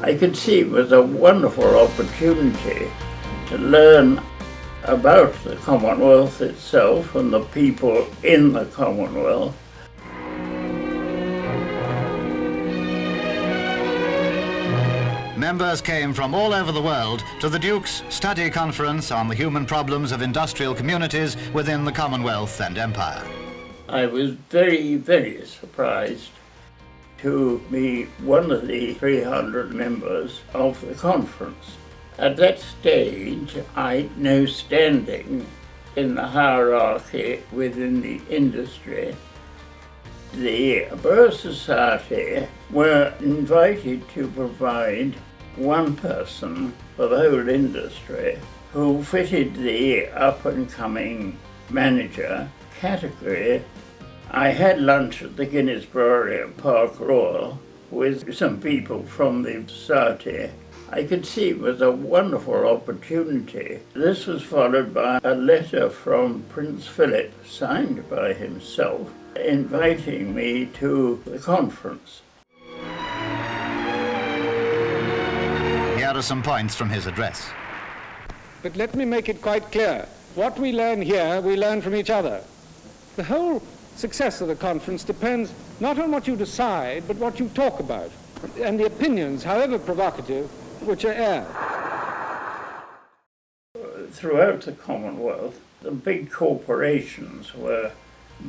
I could see it was a wonderful opportunity to learn about the Commonwealth itself and the people in the Commonwealth. Members came from all over the world to the Duke's study conference on the human problems of industrial communities within the Commonwealth and Empire. I was very, very surprised to be one of the 300 members of the conference. At that stage, I had no standing in the hierarchy within the industry. The Borough Society were invited to provide one person for the whole industry who fitted the up-and-coming manager category. I had lunch at the Guinness Brewery at Park Royal with some people from the society. I could see it was a wonderful opportunity. This was followed by a letter from Prince Philip, signed by himself, inviting me to the conference. Here are some points from his address. But let me make it quite clear. What we learn here, we learn from each other. The whole success of the conference depends not on what you decide, but what you talk about, and the opinions, however provocative, which are aired. Throughout the Commonwealth, the big corporations were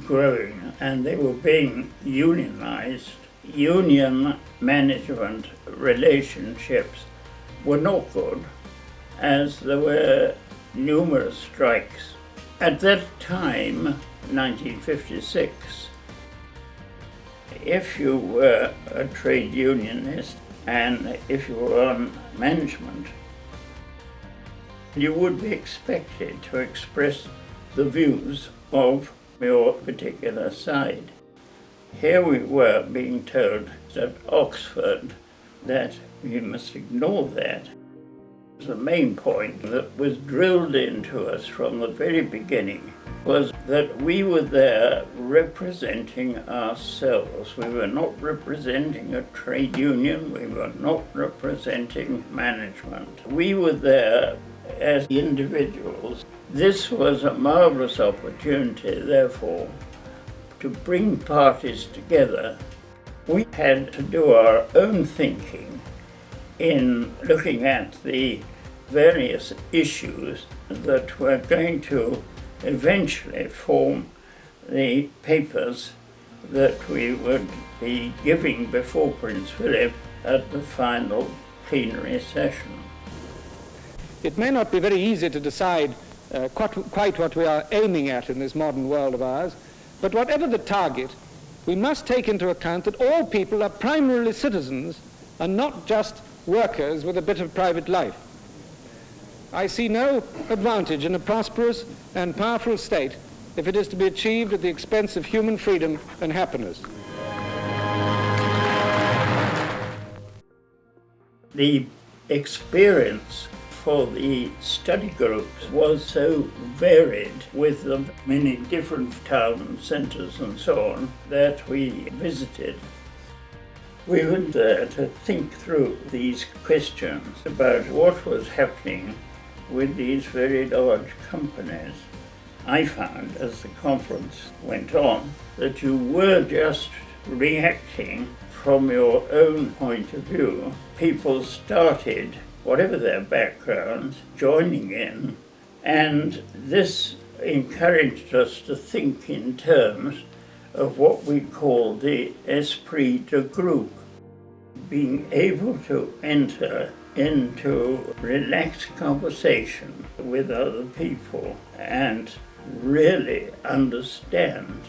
growing and they were being unionized. Union management relationships were not good, as there were numerous strikes. At that time, 1956, if you were a trade unionist and if you were on management, you would be expected to express the views of your particular side. Here we were being told at Oxford that we must ignore that. The main point that was drilled into us from the very beginning was that we were there representing ourselves. We were not representing a trade union, we were not representing management. We were there as individuals. This was a marvelous opportunity, therefore, to bring parties together. We had to do our own thinking in looking at the various issues that were going to eventually form the papers that we would be giving before Prince Philip at the final plenary session. It may not be very easy to decide quite what we are aiming at in this modern world of ours, but whatever the target, we must take into account that all people are primarily citizens and not just workers with a bit of private life. I see no advantage in a prosperous and powerful state if it is to be achieved at the expense of human freedom and happiness. The experience for the study groups was so varied with the many different town centres and so on that we visited. We were there to think through these questions about what was happening with these very large companies. I found as the conference went on that you were just reacting from your own point of view. People started, whatever their backgrounds, joining in, and this encouraged us to think in terms of what we call the esprit de groupe, being able to enter into relaxed conversation with other people and really understand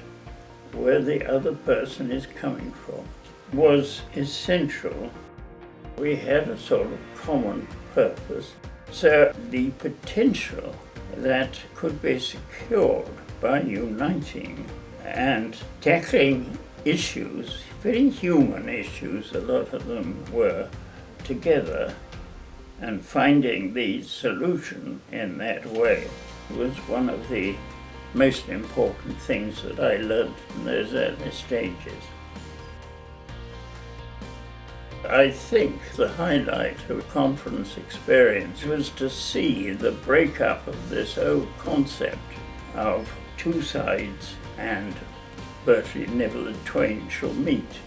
where the other person is coming from was essential. We had a sort of common purpose, so the potential that could be secured by uniting and tackling issues, very human issues, a lot of them were, together, and finding the solution in that way was one of the most important things that I learned in those early stages. I think the highlight of the conference experience was to see the breakup of this old concept of two sides and Berkeley never the twain shall meet.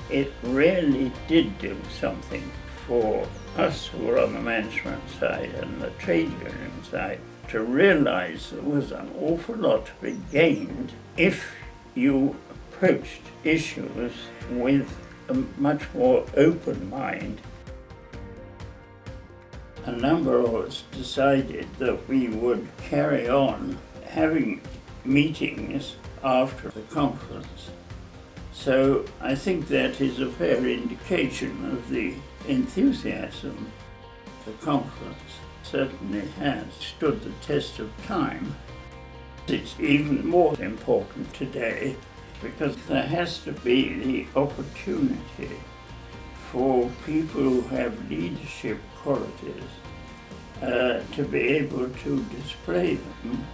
It really did do something for us who were on the management side and the trade union side to realize there was an awful lot to be gained if you approached issues with a much more open mind. A number of us decided that we would carry on having meetings after the conference. So I think that is a fair indication of the enthusiasm. The conference certainly has stood the test of time. It's even more important today because there has to be the opportunity for people who have leadership qualities to be able to display them